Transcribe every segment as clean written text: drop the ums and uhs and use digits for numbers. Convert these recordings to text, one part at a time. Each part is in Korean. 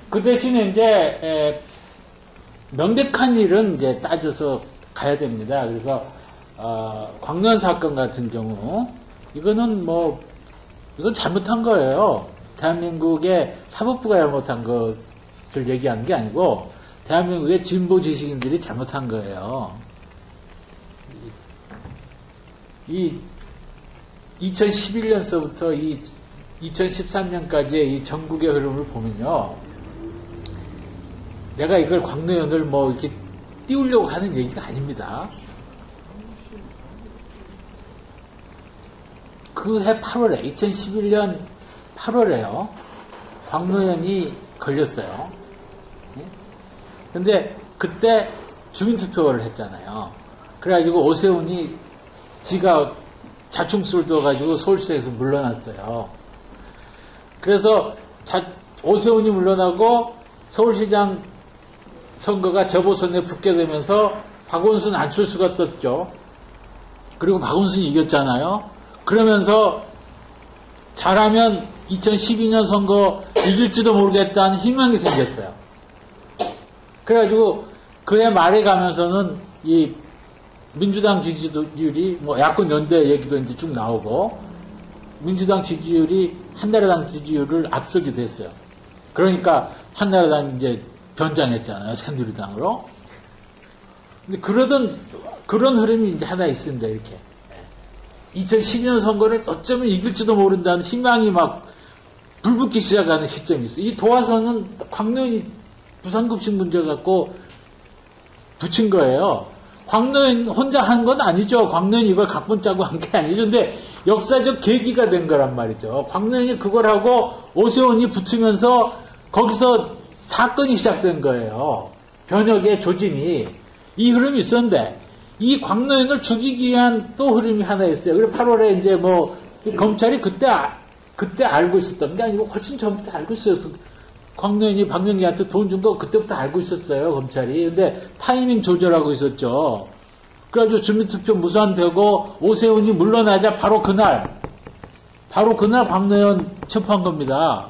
그 대신에 이제 명백한 일은 이제 따져서 가야 됩니다. 그래서 광노현 사건 같은 경우 이거는 이건 잘못한 거예요. 대한민국의 사법부가 잘못한 것을 얘기하는 게 아니고 대한민국의 진보 지식인들이 잘못한 거예요. 이 2011년서부터 이 2013년까지의 이 전국의 흐름을 보면요. 내가 이걸 광노현을 이렇게 띄우려고 하는 얘기가 아닙니다. 그해 8월에, 2011년 8월에요. 광노현이 걸렸어요. 근데 그때 주민투표를 했잖아요. 그래가지고 오세훈이 지가 자충수를 둬가지고 서울시장에서 물러났어요. 그래서 오세훈이 물러나고 서울시장 선거가 재보선에 붙게 되면서 박원순 안철수가 떴죠. 그리고 박원순이 이겼잖아요. 그러면서 잘하면 2012년 선거 이길지도 모르겠다는 희망이 생겼어요. 그래가지고 그해 말에 가면서는 이 민주당 지지율이 야권 연대 얘기도 이제 쭉 나오고 민주당 지지율이 한나라당 지지율을 앞서기도 했어요. 그러니까 한나라당이 이제 변장했잖아요. 새누리당으로. 근데 그런 흐름이 이제 하나 있습니다. 이렇게. 2012년 선거를 어쩌면 이길지도 모른다는 희망이 막 불붙기 시작하는 시점이 있어요. 이 도화선은 광노현이 부산급식 문제 갖고 붙인 거예요. 광노현 혼자 한 건 아니죠. 광노현이 이걸 각본 짜고 한 게 아니죠. 근데 역사적 계기가 된 거란 말이죠. 광노현이 그걸 하고 오세훈이 붙으면서 거기서 사건이 시작된 거예요. 변혁의 조짐이. 이 흐름이 있었는데 이 광노현을 죽이기 위한 또 흐름이 하나 있어요. 그래서 8월에 이제 검찰이 그때 알고 있었던 게 아니고 훨씬 전부터 알고 있어요. 광노현이 박명기한테 돈 준 거 그때부터 알고 있었어요. 검찰이. 근데 타이밍 조절하고 있었죠. 그래가지고 주민투표 무산되고 오세훈이 물러나자 바로 그날 광노현 체포한 겁니다.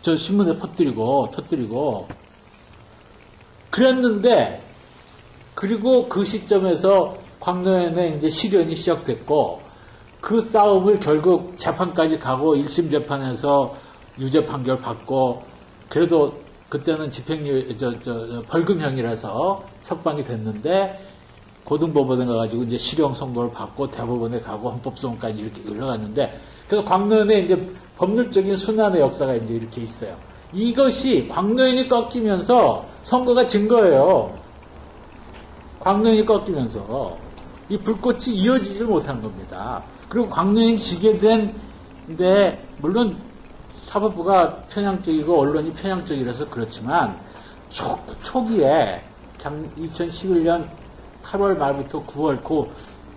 저 신문에 터뜨리고 그랬는데 그리고 그 시점에서 광노현의 이제 실현이 시작됐고 그 싸움을 결국 재판까지 가고 1심 재판에서 유죄 판결 받고 그래도 그때는 벌금형이라서 석방이 됐는데 고등법원에 가가지고 이제 실형 선고를 받고 대법원에 가고 헌법소원까지 이렇게 흘러갔는데 그래서 광노현의 이제 법률적인 순환의 역사가 이제 이렇게 있어요. 이것이 광노현이 꺾이면서 선거가 진 거예요. 광노현이 꺾이면서 이 불꽃이 이어지질 못한 겁니다. 그리고 광노현이 지게 된데 물론 사법부가 편향적이고 언론이 편향적이라서 그렇지만 초기에 2011년 8월 말부터 9월 그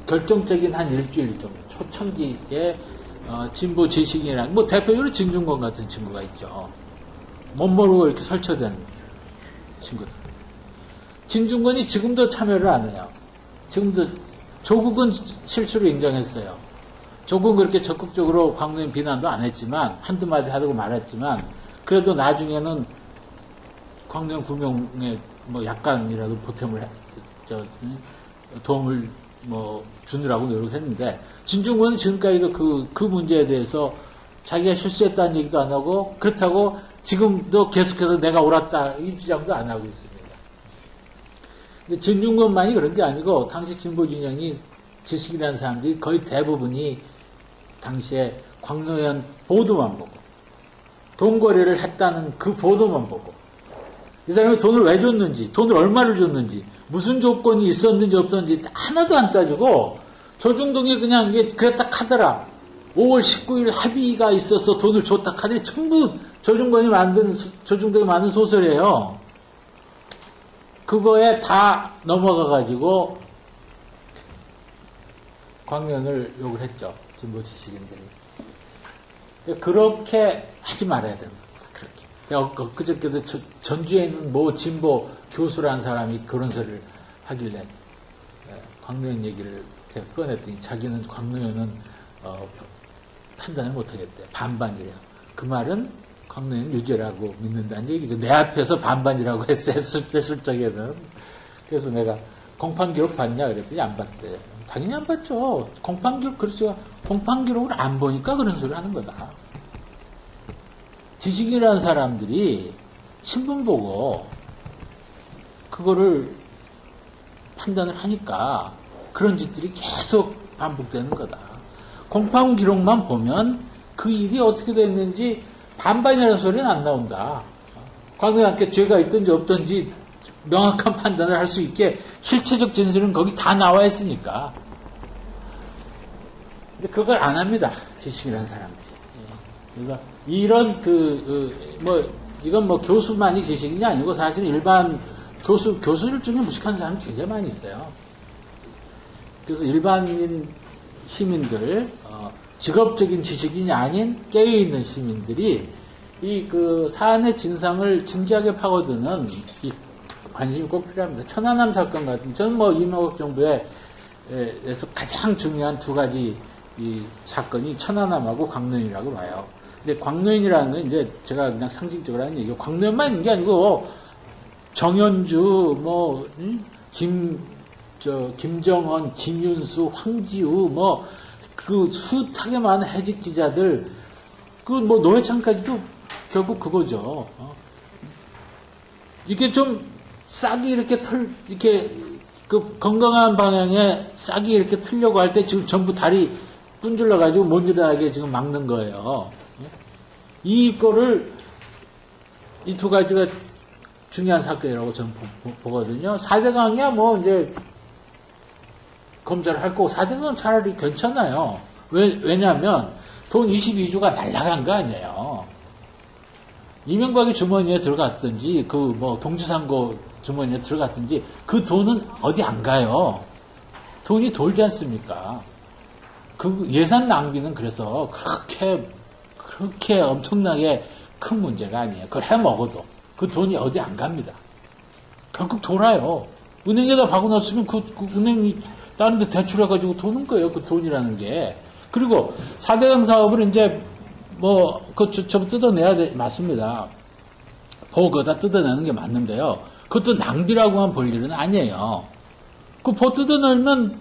결정적인 한 일주일 정도 초창기에 진보 지식인이라는 대표적으로 진중권 같은 친구가 있죠. 못 모르고 이렇게 설쳐된 친구들. 진중권이 지금도 참여를 안 해요. 지금도 조국은 실수를 인정했어요. 조국은 그렇게 적극적으로 광노현 비난도 안 했지만 한두 마디 하고 말했지만 그래도 나중에는 광노현 구명에 약간이라도 보탬을 도움을 주느라고 노력했는데 진중권은 지금까지도 그 문제에 대해서 자기가 실수했다는 얘기도 안 하고 그렇다고 지금도 계속해서 내가 옳았다 이 주장도 안 하고 있습니다. 근데 진중권만이 그런 게 아니고 당시 진보 진영이 지식이라는 사람들이 거의 대부분이 당시에 광노현 보도만 보고 돈 거래를 했다는 그 보도만 보고 이 사람이 돈을 왜 줬는지 돈을 얼마를 줬는지 무슨 조건이 있었는지 없었는지 하나도 안 따지고 조중동이 그냥 그랬다 카더라 5월 19일 합의가 있어서 돈을 줬다 카더니 전부 조중동이 만든 소설이에요. 그거에 다 넘어가가지고 광노현을 욕을 했죠. 진보 지식인들이. 그렇게 하지 말아야 된다. 그렇게. 그저께도 전주에 있는 진보 교수라는 사람이 그런 소리를 하길래 광노현 얘기를 제가 꺼냈더니 자기는 광노현은 판단을 못하겠대. 반반이래요. 그 말은 광노인 유죄라고 믿는다는 얘기죠. 내 앞에서 반반이라고 했을 때 실적에는. 그래서 내가 공판기록 봤냐 그랬더니 안 봤대. 당연히 안 봤죠. 공판기록, 그래서 공판기록을 안 보니까 그런 소리 하는 거다. 지식이라는 사람들이 신문 보고 그거를 판단을 하니까 그런 짓들이 계속 반복되는 거다. 공판 기록만 보면 그 일이 어떻게 됐는지 반반이라는 소리는 안 나온다. 광노인한테 죄가 있든지 없든지 명확한 판단을 할 수 있게 실체적 진술은 거기 다 나와 있으니까. 근데 그걸 안 합니다. 지식이라는 사람들이. 그래서 이런 이건 뭐 교수만이 지식이 아니고 사실 일반 교수들 중에 무식한 사람이 굉장히 많이 있어요. 그래서 일반인 시민들, 직업적인 지식인이 아닌 깨어있는 시민들이 이 사안의 진상을 진지하게 파고드는 이 관심이 꼭 필요합니다. 천안함 사건 같은, 저는 뭐 이명박 정부에서 가장 중요한 두 가지 이 사건이 천안함하고 광노인이라고 봐요. 근데 광노인이라는 건 이제 제가 그냥 상징적으로 하는 얘기고, 광노인만 있는 게 아니고 정현주, 김정헌, 김윤수, 황지우, 숱하게 많은 해직 기자들, 노회찬까지도 결국 그거죠. 이게 좀 싹이 이렇게 건강한 방향에 싹이 이렇게 틀려고 할 때 지금 전부 다리 분질러가지고 못 일어나게 지금 막는 거예요. 이거를, 이 두 가지가 중요한 사건이라고 저는 보거든요. 4대강이야, 이제, 검사를 할 거고, 4대강은 차라리 괜찮아요. 왜냐면, 돈 22조가 날라간 거 아니에요. 이명박이 주머니에 들어갔든지, 동지상고 주머니에 들어갔든지, 그 돈은 어디 안 가요. 돈이 돌지 않습니까? 그 예산 낭비는 그래서 그렇게 엄청나게 큰 문제가 아니에요. 그걸 해 먹어도. 그 돈이 어디 안 갑니다. 결국 돌아요. 은행에다 박아놨으면 그 은행이 다른 데 대출해가지고 도는 거예요. 그 돈이라는 게. 그리고 4대강 사업을 이제 전부 뜯어내야 맞습니다. 보고 그거 뜯어내는 게 맞는데요. 그것도 낭비라고만 볼 일은 아니에요. 그 보 뜯어내면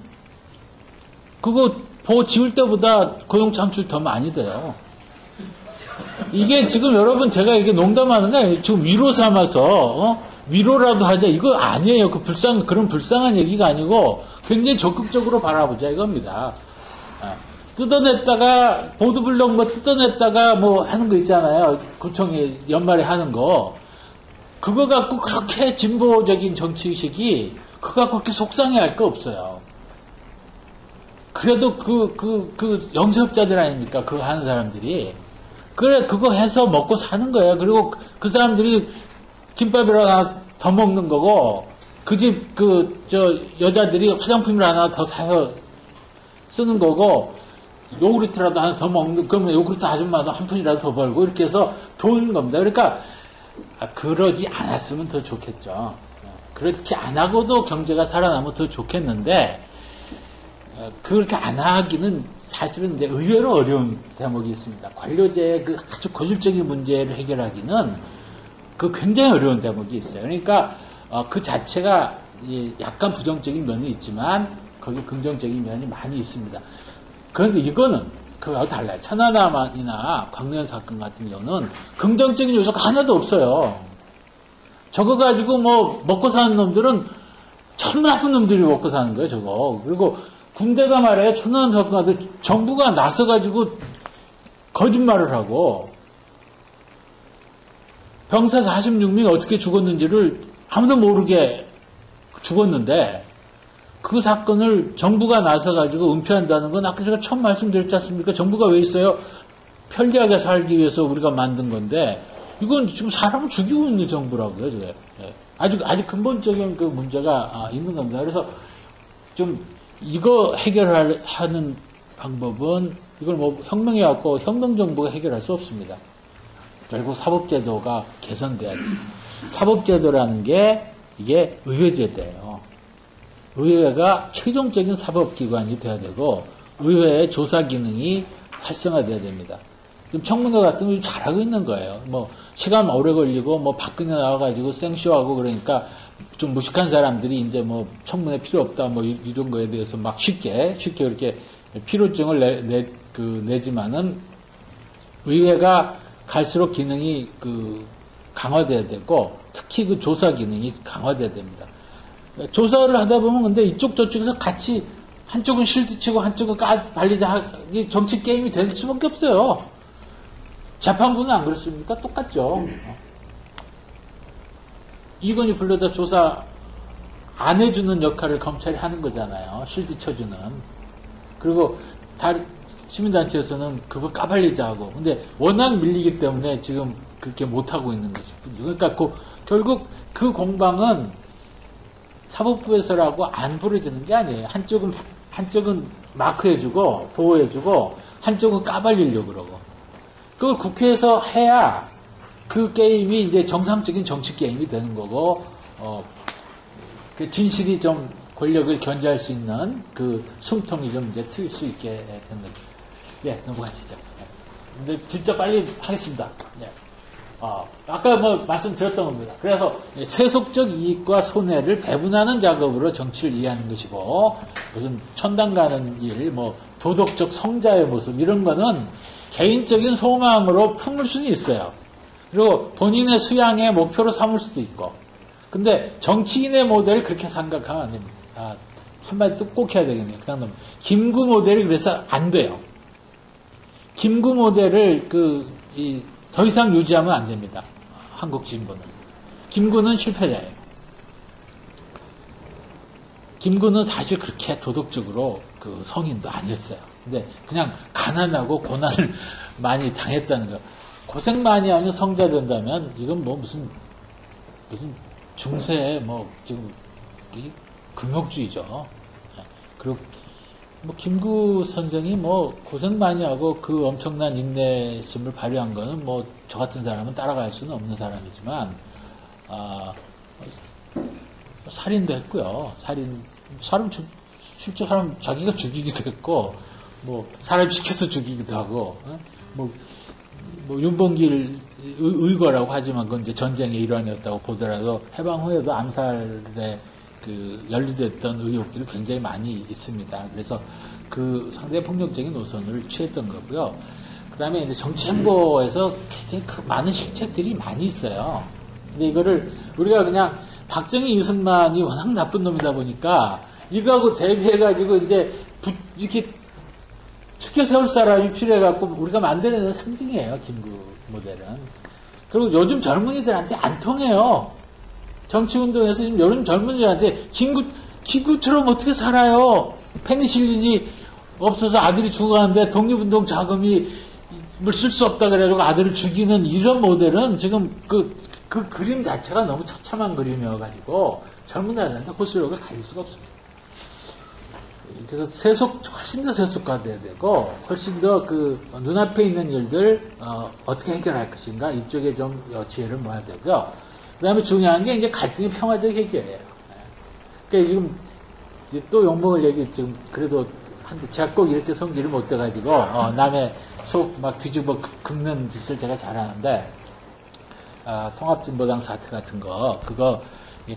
그거 보 지을 때보다 고용 창출 더 많이 돼요. 이게 지금 여러분 제가 이게 농담하는 게 아니에요. 지금 위로 삼아서 위로라도 하자 이거 아니에요. 그런 불쌍한 얘기가 아니고 굉장히 적극적으로 바라보자 이겁니다. 뜯어냈다가 보도블록 뜯어냈다가 하는 거 있잖아요. 구청이 연말에 하는 거. 그거 갖고 그렇게 진보적인 정치의식이 그거 갖고 그렇게 속상해할 거 없어요. 그래도 영세업자들 아닙니까? 그거 하는 사람들이. 그래, 그거 해서 먹고 사는 거예요. 그리고 그 사람들이 김밥이라도 하나 더 먹는 거고, 그 집, 여자들이 화장품을 하나 더 사서 쓰는 거고, 요구르트라도 하나 더 먹는, 그러면 요구르트 아줌마도 한 푼이라도 더 벌고, 이렇게 해서 도는 겁니다. 그러니까, 그러지 않았으면 더 좋겠죠. 그렇게 안 하고도 경제가 살아나면 더 좋겠는데, 그렇게 안 하기는 사실은 이제 의외로 어려운 대목이 있습니다. 관료제의 아주 고질적인 문제를 해결하기는 굉장히 어려운 대목이 있어요. 그러니까 그 자체가 약간 부정적인 면이 있지만 거기 긍정적인 면이 많이 있습니다. 그런데 이거는 그거하고 달라요. 천안함이나 광노인 사건 같은 경우는 긍정적인 요소가 하나도 없어요. 저거 가지고 먹고 사는 놈들은 천문 나쁜 놈들이 먹고 사는 거예요, 저거. 그리고 군대가 말이에요. 천안함 사건 가도 정부가 나서가지고 거짓말을 하고 병사 46명이 어떻게 죽었는지를 아무도 모르게 죽었는데 그 사건을 정부가 나서가지고 은폐한다는 건 아까 제가 처음 말씀드렸지 않습니까? 정부가 왜 있어요? 편리하게 살기 위해서 우리가 만든 건데 이건 지금 사람을 죽이고 있는 정부라고요. 저게. 아주 근본적인 그 문제가 있는 겁니다. 그래서 좀 이거 해결하는 방법은 이걸 혁명해갖고 혁명정부가 해결할 수 없습니다. 결국 사법제도가 개선돼야 됩니다. 사법제도라는 게 이게 의회제도예요. 의회가 최종적인 사법기관이 돼야 되고 의회의 조사 기능이 활성화돼야 됩니다. 지금 청문회 같은 거 잘하고 있는 거예요. 뭐 시간 오래 걸리고 뭐 박근혜 나와가지고 생쇼하고 그러니까 좀 무식한 사람들이 이제 뭐 청문회 필요 없다 뭐 이런 거에 대해서 막 쉽게 이렇게 필요증을 내지만은 의회가 갈수록 기능이 강화돼야 되고 특히 그 조사 기능이 강화돼야 됩니다. 조사를 하다 보면 근데 이쪽 저쪽에서 같이 한쪽은 실드 치고 한쪽은 발리자 정치 게임이 될 수밖에 없어요. 재판부는 안 그렇습니까? 똑같죠. 이건희 불러다 조사 안 해주는 역할을 검찰이 하는 거잖아요. 실드 쳐주는. 그리고 시민단체에서는 그거 까발리자 하고. 근데 워낙 밀리기 때문에 지금 그렇게 못하고 있는 것이군요. 그러니까 결국 그 공방은 사법부에서라고 안 벌어지는 게 아니에요. 한쪽은 마크해주고 보호해주고 한쪽은 까발리려고 그러고. 그걸 국회에서 해야 그 게임이 이제 정상적인 정치 게임이 되는 거고, 그 진실이 좀 권력을 견제할 수 있는 그 숨통이 좀 이제 트일 수 있게 되는 거죠. 예, 넘어가시죠. 근데 진짜 빨리 하겠습니다. 예. 아까 뭐 말씀드렸던 겁니다. 그래서 세속적 이익과 손해를 배분하는 작업으로 정치를 이해하는 것이고, 무슨 천당 가는 일, 뭐 도덕적 성자의 모습 이런 거는 개인적인 소망으로 품을 수는 있어요. 그리고 본인의 수양의 목표로 삼을 수도 있고. 근데 정치인의 모델을 그렇게 생각하면 안 됩니다. 한마디 꼭 해야 되겠네요. 그냥 김구 모델이 그래서 안 돼요. 김구 모델을 더 이상 유지하면 안 됩니다. 한국 진보는. 김구는 실패자예요. 김구는 사실 그렇게 도덕적으로 성인도 아니었어요. 근데 그냥 가난하고 고난을 많이 당했다는 거. 고생 많이 하면 성자 된다면 이건 뭐 무슨 중세 지금 금욕주의죠. 그리고 김구 선생이 고생 많이 하고 그 엄청난 인내심을 발휘한 거는 저 같은 사람은 따라갈 수는 없는 사람이지만 살인도 했고요. 실제 사람 자기가 죽이기도 했고 사람 시켜서 죽이기도 하고 윤봉길 의거라고 하지만 그건 이제 전쟁의 일환이었다고 보더라도 해방 후에도 암살에 연루됐던 의혹들이 굉장히 많이 있습니다. 그래서 상당히 폭력적인 노선을 취했던 거고요. 그 다음에 이제 정치행보에서 굉장히 많은 실책들이 많이 있어요. 근데 이거를 우리가 그냥 박정희, 이승만이 워낙 나쁜 놈이다 보니까 이거하고 대비해가지고 이제 이렇게 축혀 세울 사람이 필요해갖고 우리가 만들어내는 상징이에요, 김구 모델은. 그리고 요즘 젊은이들한테 안 통해요. 정치운동에서 지금 요즘 젊은이들한테 김구처럼 어떻게 살아요? 페니실린이 없어서 아들이 죽어가는데 독립운동 자금이 쓸 수 없다 그래가지고 아들을 죽이는 이런 모델은 지금 그 그림 자체가 너무 처참한 그림이어가지고 젊은이들한테 호소력을 가질 수가 없습니다. 그래서 훨씬 더 세속화돼야 되고, 훨씬 더 눈앞에 있는 일들, 어떻게 해결할 것인가, 이쪽에 좀 지혜를 모아야 되고요. 그 다음에 중요한 게 이제 갈등의 평화적 해결이에요. 그러니까 지금, 또 욕먹을 얘기 지금, 그래도, 제가 꼭 이렇게 성질을 못 돼가지고, 남의 속 막 뒤집어 긁는 짓을 제가 잘하는데, 통합진보당 사태 같은 거, 그거,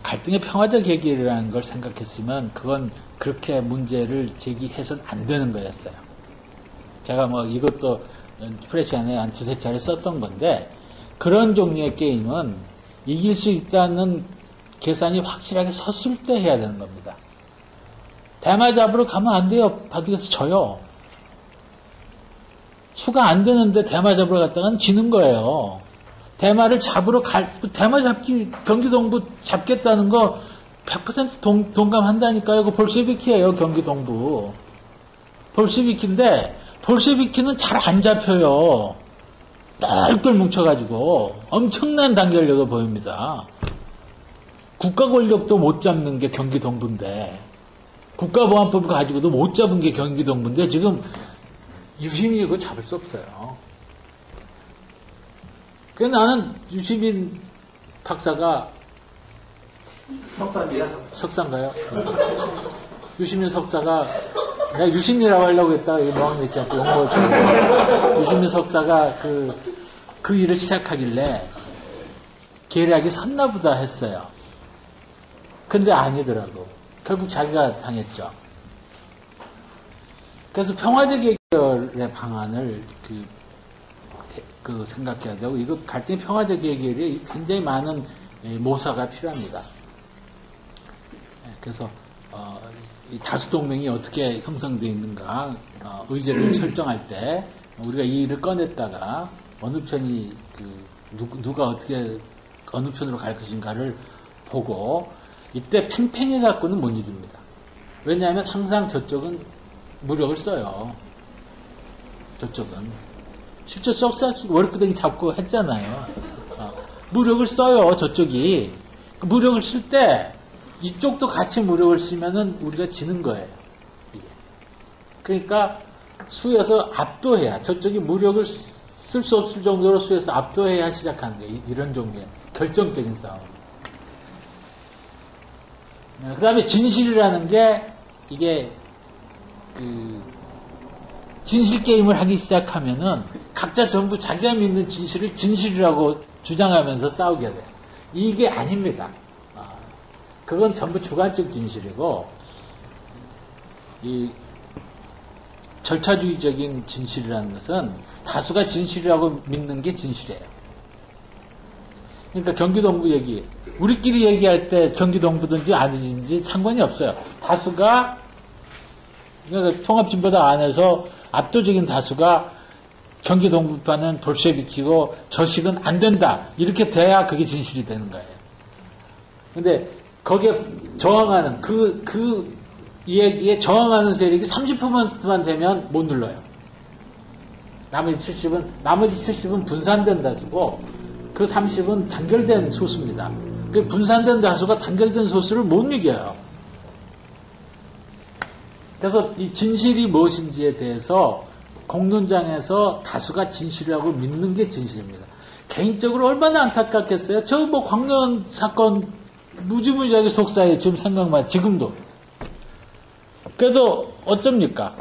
갈등의 평화적 해결이라는 걸 생각했으면, 그건 그렇게 문제를 제기해서는 안 되는 거였어요. 제가 이것도 프레시 안에 한 두세 차례 썼던 건데, 그런 종류의 게임은 이길 수 있다는 계산이 확실하게 섰을 때 해야 되는 겁니다. 대마 잡으러 가면 안 돼요. 바둑에서 져요. 수가 안 되는데 대마 잡으러 갔다가는 지는 거예요. 대마를 잡으러 대마 잡기, 경기동부 잡겠다는 거 100% 동감한다니까요. 그 볼셰비키예요, 경기동부. 볼셰비키인데, 볼셰비키는 잘 안 잡혀요. 똘똘 뭉쳐가지고 엄청난 단결력을 보입니다. 국가 권력도 못 잡는 게 경기동부인데, 국가보안법을 가지고도 못 잡은 게 경기동부인데, 지금 유시민이 그거 잡을 수 없어요. 그래서 나는 유시민 박사가 석사입니다. 석사인가요? 유시민 석사가 내가 유심이라고 하려고 했다가 노학래 씨한테 욕먹었거든요. 유심이 석사가 그 일을 시작하길래 계략이 섰나보다 했어요. 근데 아니더라고. 결국 자기가 당했죠. 그래서 평화적 해결의 방안을 생각해야 되고, 이거 갈등의 평화적 해결이 굉장히 많은 모사가 필요합니다. 그래서 이 다수동맹이 어떻게 형성되어 있는가, 의제를 설정할 때 우리가 이 일을 꺼냈다가 어느 편이 누가 어떻게 어느 편으로 갈 것인가를 보고, 이때 팽팽히 갖고는 못 이깁니다. 왜냐하면 항상 저쪽은 무력을 써요. 저쪽은 실제 석사 월급대기 잡고 했잖아요. 무력을 써요. 저쪽이 무력을 쓸 때 이쪽도 같이 무력을 쓰면은 우리가 지는 거예요. 이게. 그러니까 수에서 압도해야, 저쪽이 무력을 쓸 수 없을 정도로 수에서 압도해야 시작하는 거예요. 이런 종류의 결정적인 싸움. 그 다음에 진실이라는 게, 이게 진실 게임을 하기 시작하면은 각자 전부 자기가 믿는 진실을 진실이라고 주장하면서 싸우게 돼요. 이게 아닙니다. 그건 전부 주관적 진실이고, 이 절차주의적인 진실이라는 것은 다수가 진실이라고 믿는 게 진실이에요. 그러니까 경기동부 얘기, 우리끼리 얘기할 때 경기동부든지 아니든지 상관이 없어요. 다수가, 그러니까 통합진보당 안에서 압도적인 다수가 경기동부파는 볼셰비키고 저식은 안 된다, 이렇게 돼야 그게 진실이 되는 거예요. 근데 거기에 저항하는 그 얘기에 저항하는 세력이 30%만 되면 못 눌러요. 나머지 70은 분산된 다수고, 그 30은 단결된 소수입니다. 그 분산된 다수가 단결된 소수를 못 이겨요. 그래서 이 진실이 무엇인지에 대해서 공론장에서 다수가 진실이라고 믿는 게 진실입니다. 개인적으로 얼마나 안타깝겠어요. 저 광년 사건 무지무지하게 속사해. 지금 생각만, 지금도. 그래도 어쩝니까?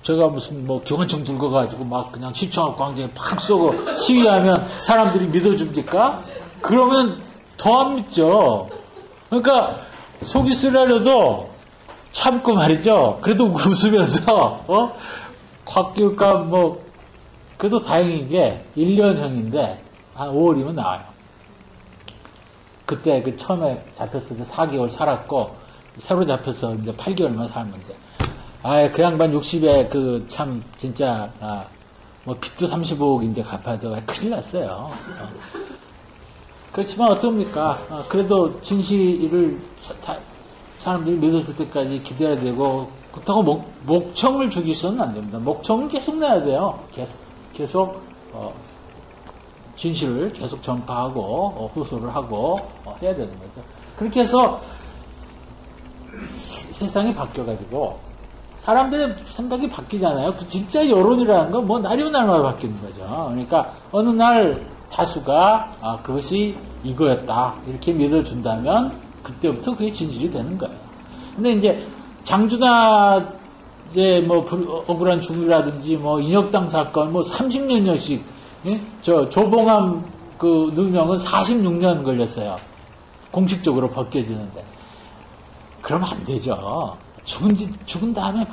제가 무슨 기관총 들고 가지고 막 그냥 시청 앞 광장에 팍 쏘고 시위하면 사람들이 믿어줍니까? 그러면 더 안 믿죠. 그러니까 속이 쓰라려도 참고 말이죠. 그래도 웃으면서, 곽기우가 그래도 다행인 게 1년형인데 한 5월이면 나와요. 그때 처음에 잡혔을 때 4개월 살았고, 새로 잡혀서 이제 8개월만 살았는데, 그 양반 60에 참, 진짜, 빚도 35억인데 갚아야 돼. 큰일 났어요. 그렇지만 어떻습니까? 그래도 진실을 사람들이 믿어줄 때까지 기다려야 되고, 그렇다고 목청을 죽이서는 안 됩니다. 목청은 계속 내야 돼요. 계속, 진실을 계속 전파하고, 호소를 하고, 해야 되는 거죠. 그렇게 해서 세상이 바뀌어가지고, 사람들의 생각이 바뀌잖아요. 진짜 여론이라는 건 날이오날마다 바뀌는 거죠. 그러니까 어느 날 다수가 그것이 이거였다, 이렇게 믿어준다면 그때부터 그게 진실이 되는 거예요. 근데 이제 장준하의 억울한 죽음이라든지 인혁당 사건 30년여씩, 조봉암 누명은 46년 걸렸어요. 공식적으로 벗겨지는데. 그러면 안 되죠. 죽은 다음에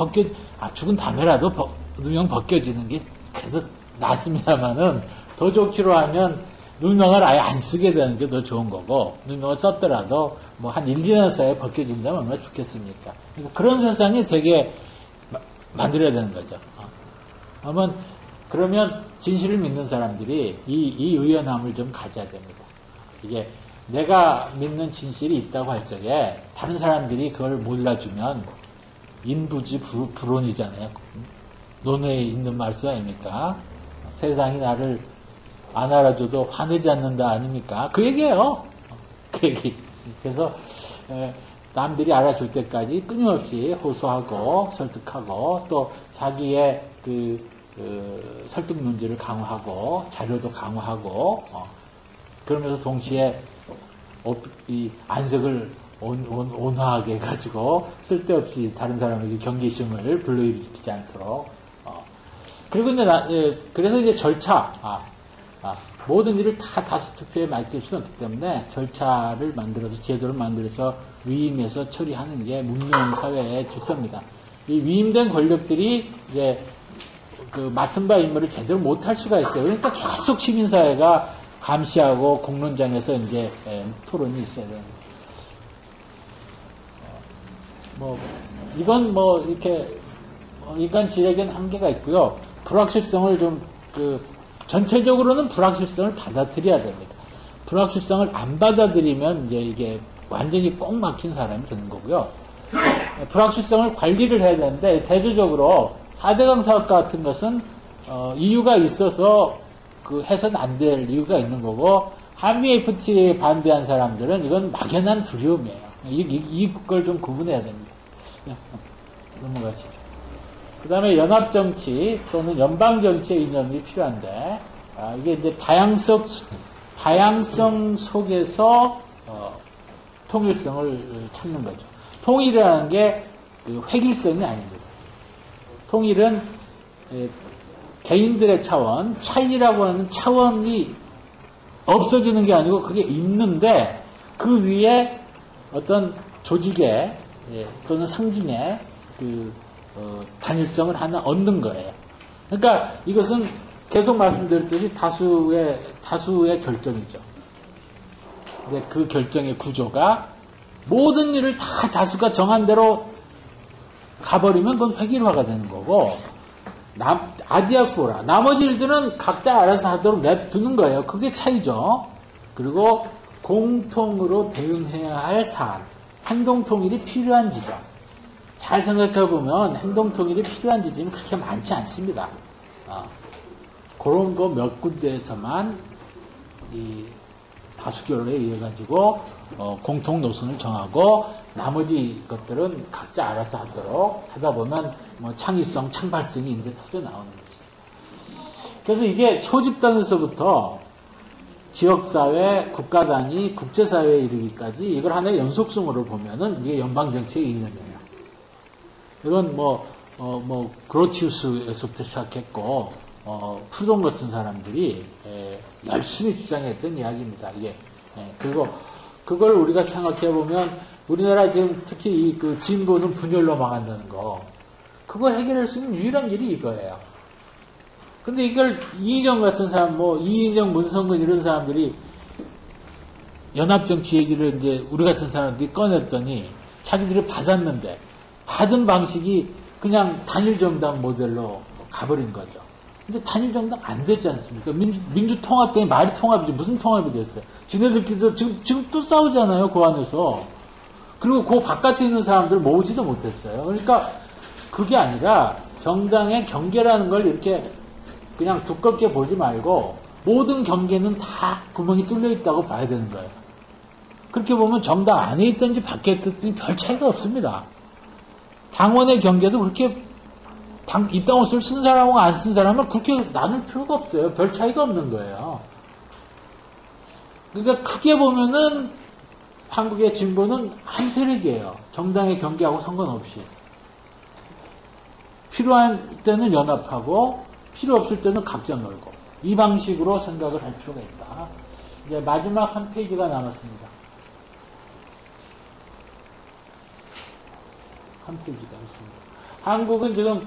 죽은 다음에라도 누명 벗겨지는 게 그래도 낫습니다만은, 더 좋기로 하면 누명을 아예 안 쓰게 되는 게 더 좋은 거고, 누명을 썼더라도 한 1, 2년 사이에 벗겨진다면 얼마나 좋겠습니까? 그러니까 그런 세상이 되게 만들어야 되는 거죠. 그러면 진실을 믿는 사람들이 이 의연함을 좀 가져야 됩니다. 이게 내가 믿는 진실이 있다고 할 적에 다른 사람들이 그걸 몰라주면 인부지 불온이잖아요. 논어에 있는 말씀 아닙니까? 세상이 나를 안 알아줘도 화내지 않는다 아닙니까? 그 얘기예요. 그 얘기. 그래서 남들이 알아줄 때까지 끊임없이 호소하고 설득하고, 또 자기의 설득 논지를 강화하고 자료도 강화하고, 그러면서 동시에 이 안색을 온화하게 해가지고 쓸데없이 다른 사람에게 경계심을 불러일으키지 않도록. 그리고 이제 그래서 이제 절차, 모든 일을 다 다수 투표에 맡길 수는 없기 때문에 절차를 만들어서 제도를 만들어서 위임해서 처리하는 게 문명 사회의 질서입니다. 이 위임된 권력들이 이제 그 맡은 바 임무를 제대로 못할 수가 있어요. 그러니까 계속 시민사회가 감시하고 공론장에서 이제 토론이 있어야 돼요. 이건 이렇게 인간 지력에는 한계가 있고요. 불확실성을 전체적으로는 불확실성을 받아들여야 됩니다. 불확실성을 안 받아들이면 이제 이게 완전히 꼭 막힌 사람이 되는 거고요. 불확실성을 관리를 해야 되는데, 대조적으로 4대강 사업 같은 것은, 이유가 있어서 해서는 안 될 이유가 있는 거고, 한미 FTA에 반대한 사람들은 이건 막연한 두려움이에요. 이걸 좀 구분해야 됩니다. 넘어가시죠. 그 다음에 연합정치 또는 연방정치의 이념이 필요한데, 이게 이제 다양성 속에서, 통일성을 찾는 거죠. 통일이라는 게 획일성이 아닙니다. 통일은 개인들의 차원, 차이라고 하는 차원이 없어지는 게 아니고 그게 있는데 그 위에 어떤 조직의 또는 상징의 단일성을 하나 얻는 거예요. 그러니까 이것은 계속 말씀드렸듯이 다수의 결정이죠. 근데 그 결정의 구조가 모든 일을 다 다수가 정한 대로 가버리면 그건 획일화가 되는 거고, 아디아포라, 나머지 일들은 각자 알아서 하도록 냅두는 거예요. 그게 차이죠. 그리고 공통으로 대응해야 할 사안, 행동통일이 필요한 지점. 잘 생각해보면 행동통일이 필요한 지점이 그렇게 많지 않습니다. 그런 거 몇 군데에서만 이 다수결에 의해 가지고 공통 노선을 정하고 나머지 것들은 각자 알아서 하도록 하다 보면 창의성, 창발성이 이제 터져 나오는 거죠. 그래서 이게 소집단에서부터 지역사회, 국가단위, 국제사회에 이르기까지 이걸 하나의 연속성으로 보면은 이게 연방정치의 이념이에요. 이건 그로치우스에서부터 시작했고, 푸동 같은 사람들이 열심히 주장했던 이야기입니다. 이게. 그리고 그걸 우리가 생각해보면 우리나라 지금 특히 그 진보는 분열로 망한다는 거, 그걸 해결할 수 있는 유일한 길이 이거예요. 근데 이걸 이인영 같은 사람, 이인영, 문성근 이런 사람들이 연합정치 얘기를 이제 우리 같은 사람들이 꺼냈더니 자기들이 받았는데 받은 방식이 그냥 단일정당 모델로 가버린 거죠. 근데 단일정당 안 되지 않습니까? 민주통합당이 말이 통합이지 무슨 통합이 됐어요? 지네들끼리도 지금 또 싸우잖아요, 그 안에서. 그리고 그 바깥에 있는 사람들 모으지도 못했어요. 그러니까 그게 아니라 정당의 경계라는 걸 이렇게 그냥 두껍게 보지 말고 모든 경계는 다 구멍이 뚫려 있다고 봐야 되는 거예요. 그렇게 보면 정당 안에 있든지 밖에 있든지 별 차이가 없습니다. 당원의 경계도 그렇게 입당 옷을 쓴 사람하고 안 쓴 사람은 그렇게 나눌 필요가 없어요. 별 차이가 없는 거예요. 그러니까 크게 보면은 한국의 진보는 한 세력이에요. 정당의 경계하고 상관없이. 필요한 때는 연합하고 필요 없을 때는 각자 놀고, 이 방식으로 생각을 할 필요가 있다. 이제 마지막 한 페이지가 남았습니다. 한 페이지가 있습니다. 한국은 지금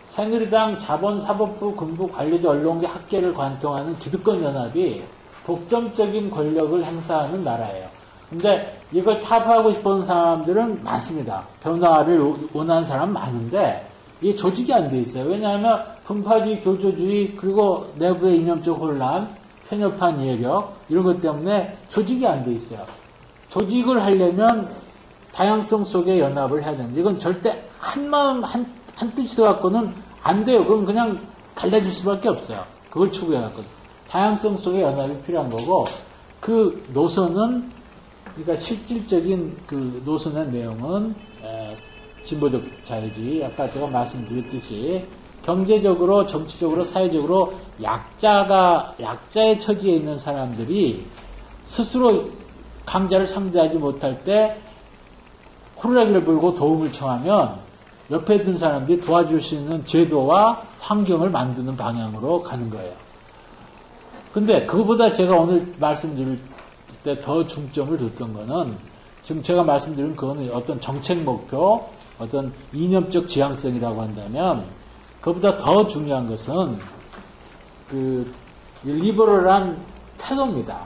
새누리당 자본사법부 군부 관리자 언론계 학계를 관통하는 기득권 연합이 독점적인 권력을 행사하는 나라예요. 근데 이걸 타파하고 싶어하는 사람들은 많습니다. 변화를 원하는 사람 많은데 이게 조직이 안 돼 있어요. 왜냐하면 분파주의, 교조주의, 그리고 내부의 이념적 혼란, 편협한 이해력 이런 것 때문에 조직이 안 돼 있어요. 조직을 하려면 다양성 속에 연합을 해야 되는데 이건 절대 한 마음 한 뜻이 갖고는 안 돼요. 그럼 그냥 갈라질 수밖에 없어요. 그걸 추구해갖고 다양성 속에 연합이 필요한 거고, 그 노선은, 그러니까 실질적인 그 노선의 내용은 진보적 자유주의, 아까 제가 말씀드렸듯이 경제적으로, 정치적으로, 사회적으로 약자의 처지에 있는 사람들이 스스로 강자를 상대하지 못할 때 호루라기를 불고 도움을 청하면 옆에 있는 사람들이 도와줄 수 있는 제도와 환경을 만드는 방향으로 가는 거예요. 근데 그거보다 제가 오늘 말씀드릴 때 더 중점을 뒀던 거는 지금 제가 말씀드린 그거는 어떤 정책 목표, 어떤 이념적 지향성이라고 한다면 그보다 더 중요한 것은 그 리버럴한 태도입니다.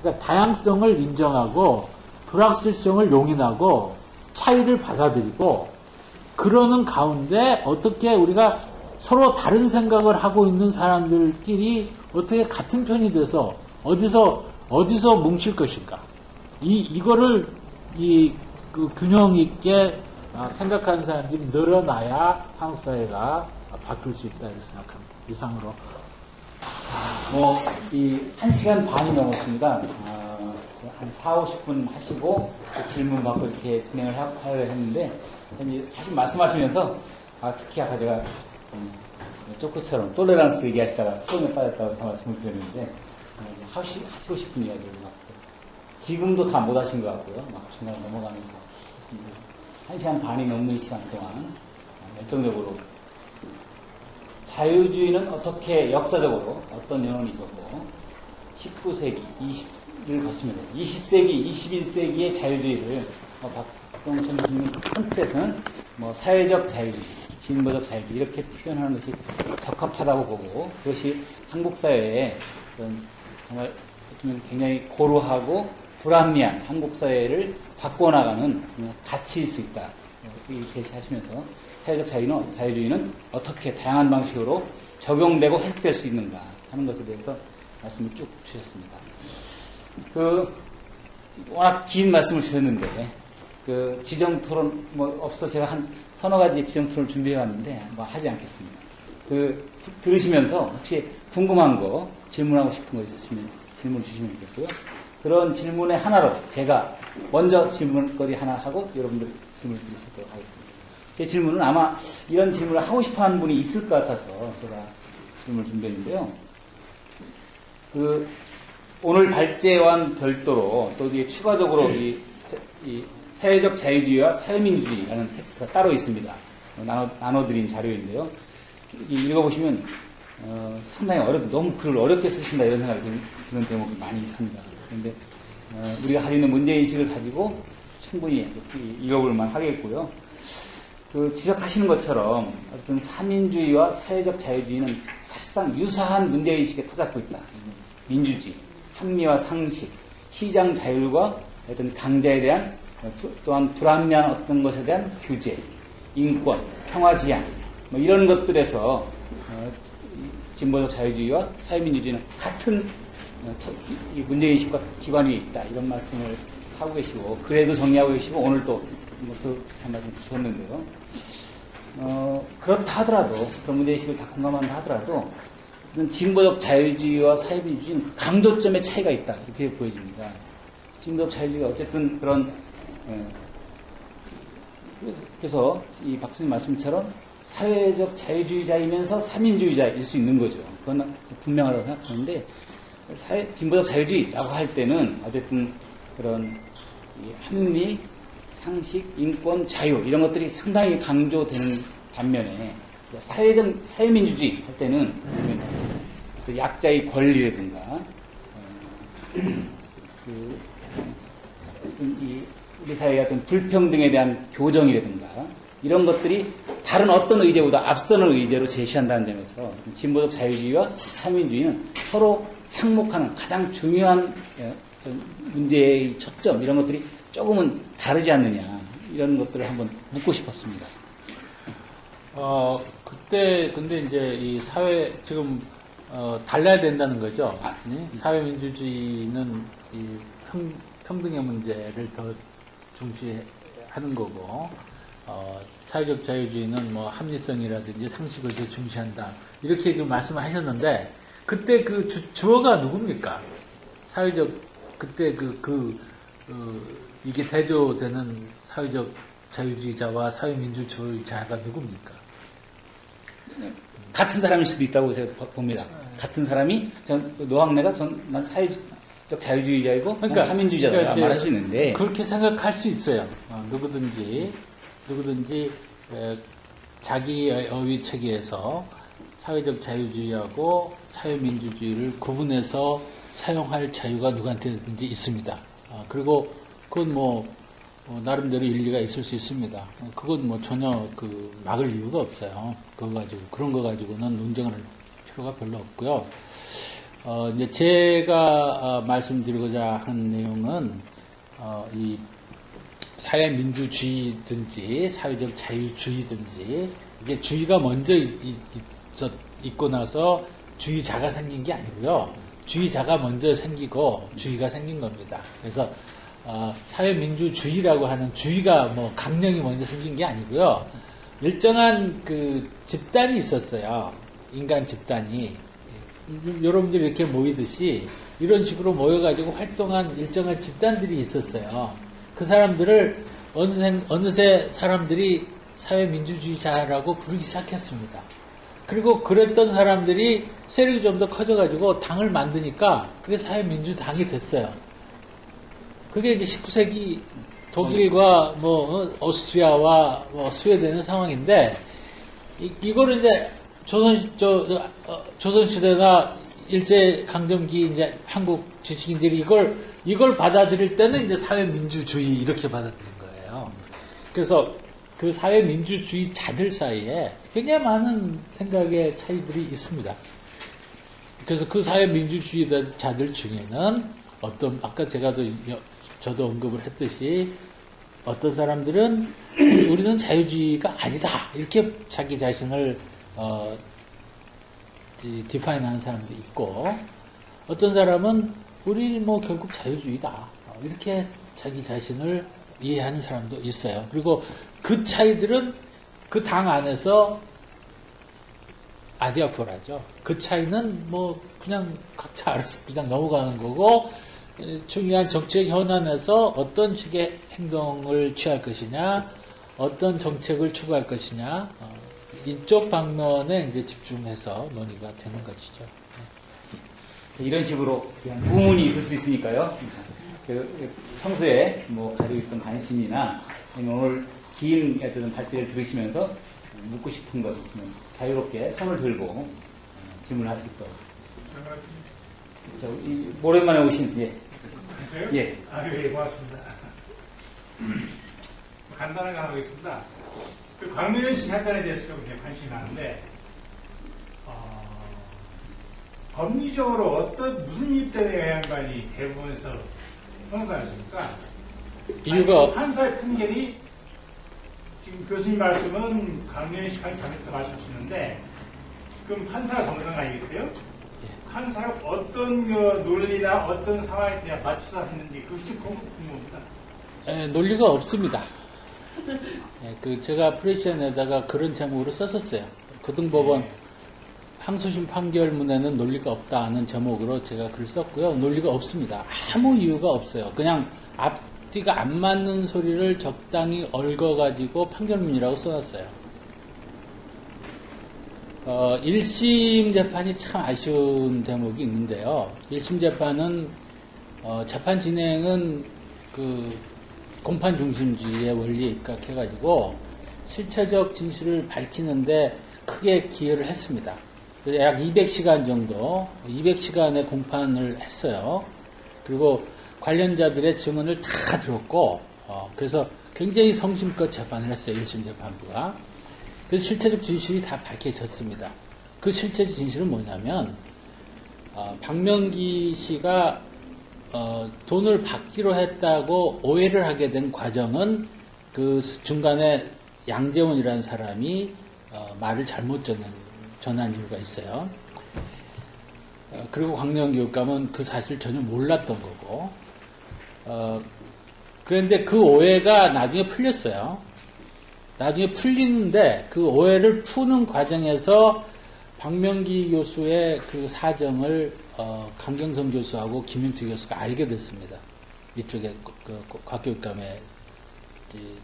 그러니까 다양성을 인정하고 불확실성을 용인하고 차이를 받아들이고 그러는 가운데 어떻게 우리가 서로 다른 생각을 하고 있는 사람들끼리 어떻게 같은 편이 돼서 어디서 뭉칠 것인가. 이거를 그 균형 있게 생각하는 사람들이 늘어나야 한국 사회가 바뀔 수 있다 이렇게 생각합니다. 이상으로. 이 1시간 반이 넘었습니다. 한 4, 50분 하시고 질문 받고 이렇게 진행을 하려 했는데 사실 말씀하시면서 특히 아까 제가 쪼크처럼 톨레란스 얘기하시다가 수동에 빠졌다고 말씀을 드렸는데 하시고 싶은 이야기를 막 지금도 다 못 하신 것 같고요. 막 중간에 넘어가면서 했습니다. 1시간 반이 넘는 시간 동안 열정적으로 자유주의는 어떻게 역사적으로 어떤 영향을 있었고 19세기, 20를 거치면서 20세기, 21세기의 자유주의를 박동천 교수님 한 틀에서는 사회적 자유주의, 진보적 자유주의 이렇게 표현하는 것이 적합하다고 보고 그것이 한국 사회에 그런 정말 굉장히 고루하고 불합리한 한국 사회를 바꿔나가는 가치일 수 있다. 이 제시하시면서 사회적 자유주의는 어떻게 다양한 방식으로 적용되고 해석될 수 있는가 하는 것에 대해서 말씀을 쭉 주셨습니다. 워낙 긴 말씀을 주셨는데, 지정 토론, 없어 제가 한 서너 가지 지정 토론을 준비해 왔는데, 하지 않겠습니다. 들으시면서 혹시 궁금한 거, 질문하고 싶은 거 있으시면 질문 주시면 되겠고요. 그런 질문의 하나로 제가 먼저 질문거리 하나 하고 여러분들 질문 드릴 수 있도록 하겠습니다. 제 질문은 아마 이런 질문을 하고 싶어 하는 분이 있을 것 같아서 제가 질문을 준비했는데요. 오늘 발제와는 별도로 또 추가적으로 이 사회적 자유주의와 사회민주주의라는 텍스트가 따로 있습니다. 나눠드린 자료인데요. 읽어보시면 상당히 너무 글을 어렵게 쓰신다 이런 생각이 드는 대목이 많이 있습니다. 그런데 우리가 가지고 있는 문제인식을 가지고 충분히 읽어볼만 하겠고요. 지적하시는 것처럼 어떤 사민주의와 사회적 자유주의는 사실상 유사한 문제인식에 터잡고 있다. 민주주의, 합리화 상식, 시장 자율과 어떤 강자에 대한 또한 불합리한 어떤 것에 대한 규제, 인권, 평화지향 이런 것들에서 진보적 자유주의와 사회민주주의는 같은 문제인식과 기반 위에 있다. 이런 말씀을 하고 계시고 그래도 정리하고 계시고 오늘 또 비슷한 말씀 주셨는데요. 그렇다 하더라도 그런 문제인식을 다 공감한다 하더라도 진보적 자유주의와 사회민주주의는 강조점의 차이가 있다. 이렇게 보여집니다. 진보적 자유주의가 어쨌든 그런 그래서 이 박 교수님 말씀처럼 사회적 자유주의자이면서 사민주의자일 수 있는 거죠. 그건 분명하다고 생각하는데 진보적 자유주의라고 할 때는 어쨌든 그런 합리, 상식, 인권, 자유 이런 것들이 상당히 강조되는 반면에 사회민주주의 할 때는 약자의 권리라든가 우리 사회의 어떤 불평등에 대한 교정이라든가 이런 것들이 다른 어떤 의제보다 앞서는 의제로 제시한다는 점에서 진보적 자유주의와 사민주의는 서로 착목하는 가장 중요한 문제의 초점 이런 것들이 조금은 다르지 않느냐 이런 것들을 한번 묻고 싶었습니다. 근데 이제 이 사회 지금 달라야 된다는 거죠. 사회민주주의는 이 평등의 문제를 더 중시하는 거고 사회적 자유주의는 합리성이라든지 상식을 더 중시한다. 이렇게 지금 말씀을 하셨는데 그때 주어가 누굽니까? 사회적 그때 이게 대조되는 사회적 자유주의자와 사회민주주의자가 누굽니까? 같은 사람일 수도 있다고 제가 봅니다. 같은 사람이 노학래가 난 사회적 자유주의자이고 그러니까 사민주의자다 말할 수 있는데 그렇게 생각할 수 있어요. 누구든지 자기의 어휘 체계에서 사회적 자유주의하고 사회민주주의를 구분해서 사용할 자유가 누구한테든지 있습니다. 그리고 그건 나름대로 일리가 있을 수 있습니다. 그건 전혀 막을 이유가 없어요. 그런 거 가지고는 논쟁을 할 필요가 별로 없고요. 이제 제가 말씀드리고자 한 내용은 이 사회민주주의든지 사회적 자유주의든지 이게 주의가 먼저 있고 나서 주의자가 생긴 게 아니고요. 주의자가 먼저 생기고 주의가 생긴 겁니다. 그래서 사회민주주의라고 하는 주의가 강령이 먼저 생긴 게 아니고요. 일정한 집단이 있었어요. 인간 집단이. 여러분들이 이렇게 모이듯이 이런 식으로 모여가지고 활동한 일정한 집단들이 있었어요. 그 사람들을 어느새 사람들이 사회민주주의자라고 부르기 시작했습니다. 그리고 그랬던 사람들이 세력이 좀 더 커져가지고 당을 만드니까 그게 사회민주당이 됐어요. 그게 이제 19세기 독일과 오스트리아와 스웨덴의 상황인데, 이거를 이제 조선시대나 일제강점기 이제 한국 지식인들이 이걸 받아들일 때는 이제 사회민주주의 이렇게 받아들인 거예요. 그래서 그 사회민주주의자들 사이에 굉장히 많은 생각의 차이들이 있습니다. 그래서 그 사회민주주의자들 중에는 아까 저도 언급을 했듯이 어떤 사람들은 우리는 자유주의가 아니다. 이렇게 자기 자신을 디파인하는 사람도 있고, 어떤 사람은 우리 결국 자유주의다. 이렇게 자기 자신을 이해하는 사람도 있어요. 그리고 그 차이들은 그 당 안에서 아디아포라죠. 그 차이는 그냥 각자 알아서 그냥 넘어가는 거고, 중요한 정치적 현안에서 어떤 식의 행동을 취할 것이냐, 어떤 정책을 추구할 것이냐, 이쪽 방면에 이제 집중해서 논의가 되는 것이죠. 이런 식으로 부문이 있을 수 있으니까요. 평소에 가지고 있던 관심이나 오늘 긴 어떤 발제를 들으시면서 묻고 싶은 것 있으면 자유롭게 손을 들고 질문할 수 있도록 하겠습니다. 오랜만에 오신, 예. 예. 예, 고맙습니다. 간단하게 하겠습니다. 광명현 씨 사건에 대해서 좀 관심이 많은데, 법리적으로 무슨 일 때문에 양반이 대법원에서 평가하십니까? 이유가 판사의 판결이 지금 교수님 말씀은 광명현 씨가 잘못했다 말씀하시는데, 그럼 판사가 정상 아니겠어요? 판사가 어떤 논리나 어떤 상황에 그냥 맞춰서 했는지 그것이 궁금합니다. 논리가 없습니다. 제가 프레시안에다가 그런 제목으로 썼었어요. 고등법원 항소심 판결문에는 논리가 없다는 제목으로 제가 글을 썼고요. 논리가 없습니다. 아무 이유가 없어요. 그냥 앞뒤가 안 맞는 소리를 적당히 얽어가지고 판결문이라고 써놨어요. 1심 재판이 참 아쉬운 대목이 있는데요. 1심 재판은 재판 진행은 공판 중심주의의 원리에 입각해가지고 실체적 진실을 밝히는데 크게 기여를 했습니다. 약 200시간 정도, 200시간의 공판을 했어요. 그리고 관련자들의 증언을 다 들었고, 그래서 굉장히 성심껏 재판을 했어요. 1심 재판부가. 그래서 실체적 진실이 다 밝혀졌습니다. 그 실체적 진실은 뭐냐면, 박명기 씨가 돈을 받기로 했다고 오해를 하게 된 과정은 그 중간에 양재원이라는 사람이 말을 잘못 전한 이유가 있어요. 그리고 광명교육감은 그 사실을 전혀 몰랐던 거고, 그런데 그 오해가 나중에 풀렸어요. 나중에 풀리는데 그 오해를 푸는 과정에서 박명기 교수의 그 사정을 강경선 교수하고 김윤태 교수가 알게 됐습니다. 이쪽에 곽교육감의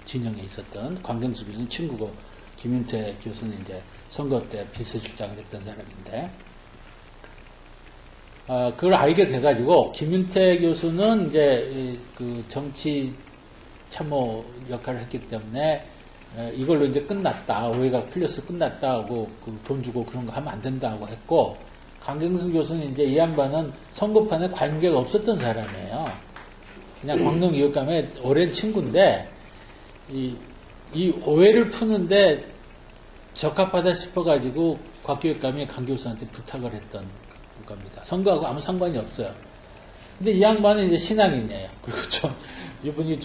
진영에 있었던 광경수 교수는 친구고 김윤태 교수는 이제 선거 때 비서실장을 했던 사람인데, 그걸 알게 돼가지고 김윤태 교수는 이제 그 정치 참모 역할을 했기 때문에 이걸로 이제 끝났다. 오해가 풀려서 끝났다 하고 그 돈 주고 그런 거 하면 안 된다고 했고, 강경수 교수는 이제 이 양반은 선거판에 관계가 없었던 사람이에요. 그냥 광동 이웃감의 오랜 친구인데, 이 오해를 푸는데 적합하다 싶어가지고 곽교육감이 강 교수한테 부탁을 했던 겁니다. 선거하고 아무 상관이 없어요. 근데 이 양반은 이제 신앙인이에요. 그리고 이분이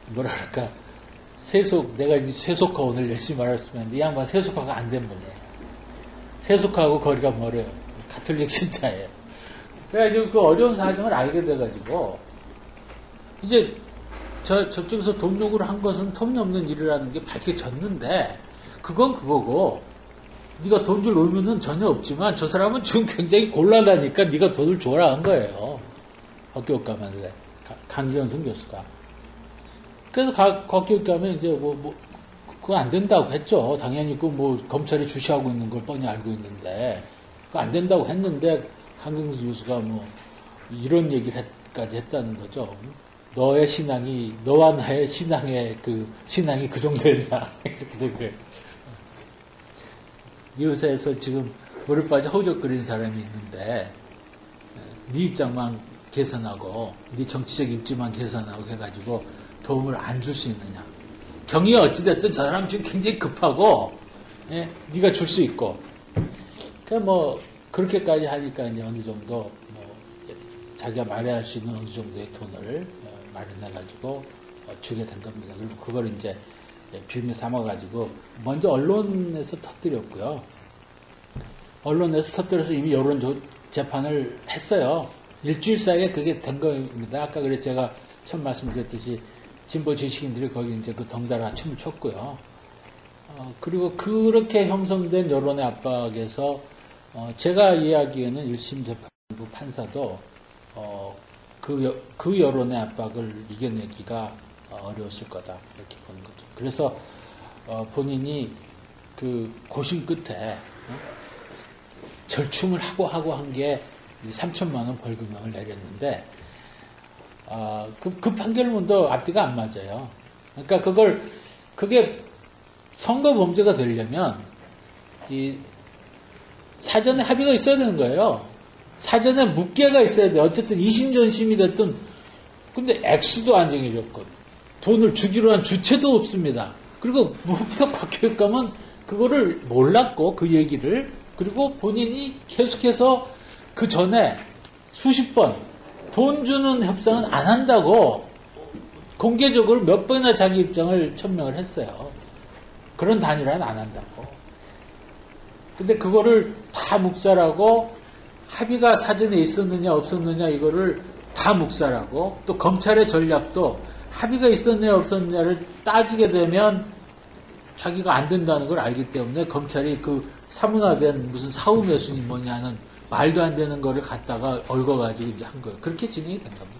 뭐랄까, 내가 이제 세속화 오늘 열심히 말했으면 이 양반 세속화가 안 된 분이에요. 세속화하고 거리가 멀어요. 가톨릭 신자예요. 그래가지고 그 어려운 사정을 알게 돼가지고, 이제 저쪽에서 돈 요구를 한 것은 터무니없는 일이라는 게 밝혀졌는데, 그건 그거고, 네가 돈 줄 의무는 전혀 없지만 저 사람은 지금 굉장히 곤란하니까 네가 돈을 줘라 한 거예요. 곽교육감한테, 강기현승 교수가. 그래서 곽교육감이 이제 그거 안 된다고 했죠. 당연히 검찰이 주시하고 있는 걸 뻔히 알고 있는데, 그거 안 된다고 했는데, 강경수 교수가 이런 얘기까지 했다는 거죠. 너와 나의 신앙이 그 정도였나. 이렇게 된 거예요. 이웃에서 지금 물을 빠져 허우적거리는 사람이 있는데, 네 입장만 계산하고, 네 정치적 입지만 계산하고 해가지고 도움을 안 줄 수 있느냐. 경위 어찌됐든 저 사람 지금 굉장히 급하고, 네가 줄 수 있고. 그렇게까지 하니까 이제 어느 정도, 자기가 마련할 수 있는 어느 정도의 돈을 마련해가지고 주게 된 겁니다. 그리고 그걸 이제 빌미 삼아가지고 먼저 언론에서 터뜨렸고요. 언론에서 터뜨려서 이미 여론 재판을 했어요. 일주일 사이에 그게 된 겁니다. 아까 제가 처음 말씀드렸듯이 진보 지식인들이 거기 이제 그 덩달아 춤을 췄고요. 그리고 그렇게 형성된 여론의 압박에서 제가 이야기에는 1심 재판부 판사도 그 여론의 압박을 이겨내기가 어려웠을 거다 이렇게 보는 거죠. 그래서 본인이 그 고심 끝에 절충을 하고 한 게 3천만 원 벌금형을 내렸는데 그 판결문도 앞뒤가 안 맞아요. 그러니까 그게 선거 범죄가 되려면 이 사전에 합의가 있어야 되는 거예요. 사전에 묵계가 있어야 돼. 어쨌든 2심 전심이 됐든, 근데 액수도 안 정해졌고, 돈을 주기로 한 주체도 없습니다. 그리고 무엇보다 곽교육감은 그거를 몰랐고, 그 얘기를, 그리고 본인이 계속해서 그 전에 수십 번 돈 주는 협상은 안 한다고 공개적으로 몇 번이나 자기 입장을 천명을 했어요. 그런 단일화는 안 한다고. 근데 그거를 다 묵살하고 합의가 사전에 있었느냐 없었느냐 이거를 다 묵살하고 또 검찰의 전략도 합의가 있었느냐 없었느냐를 따지게 되면 자기가 안 된다는 걸 알기 때문에 검찰이 그 사문화된 무슨 사후매순이 뭐냐 하는 말도 안 되는 거를 갖다가 얽어가지고 이제 한 거예요. 그렇게 진행이 된 겁니다.